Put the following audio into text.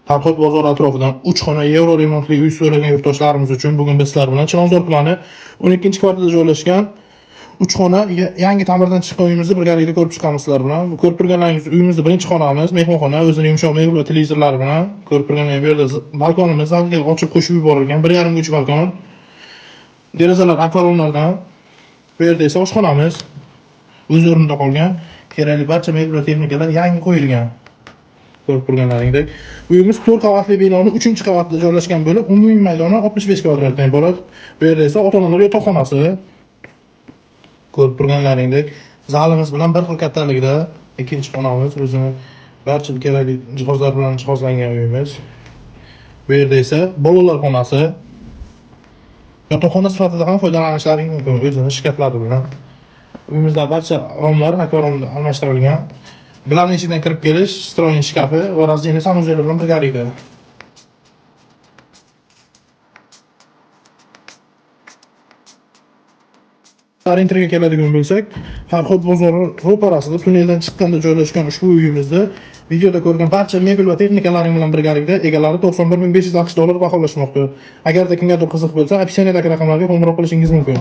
Farhod bozor atrofidan 3 xona yevro remontli uy so'ragan yurtdoshlarimiz uchun bugun biz sizlar bilan Chilonzor tumani 12-kvartalda joylashgan 3 xona yangi ta'mirdan chiqqan uyimizni birgalikda ko'rib chiqamiz sizlar bilan. Bu ko'rib turganlaringiz uyimizning birinchi xonamiz, mehmonxona, o'zining yumshoq mebel va televizorlari bilan ko'rib turganlaringiz bu yerda balkonimiz zalga ochib qo'shib yuborilgan 1,5 uch balkon. Derazalar akvaryumlardan. Bu yerda esa oshxonamiz o'z o'rnida qolgan. Kerakli barcha mebel va texnikalar yangi qo'yilgan. Ko'rib turganlaringdek, uyimiz 4 qavatli binoning 3-qavatida joylashgan bo'lib, umumiy maydoni 65 kvadratdan iborat. Bu yerda esa ota-onalar yotoqxonasi. Ko'rib turganlaringdek, zalimiz bilan bir xil kattaligida ikkinchi xonamiz, o'zini barcha kerakli jihozlar bilan jihozlangan uyimiz. Bu yerda esa bolalar xonasi, yotoqxona sifatida ham foydalanishlaringiz mumkin o'zining shkaflari bilan. Uyimizda barcha romlar akvaryumda almashtirilgan. Glavniy eshiqdan kirib kelish, stroyning shkafi va razdельный sanuzel bilan birgalikda. Intriga keladigan bo'lsak, Farhod bozori ro'parasida tunneldan chiqqanda joylashgan ushbu uyimizda videoda ko'rgan barcha mebel va texnikalaring bilan birgalikda egalari $91,560 baholashmoqda. Agarda kimgadir qiziq bo'lsa, opsiyadagi raqamlarga qo'ng'iroq qilishingiz mumkin.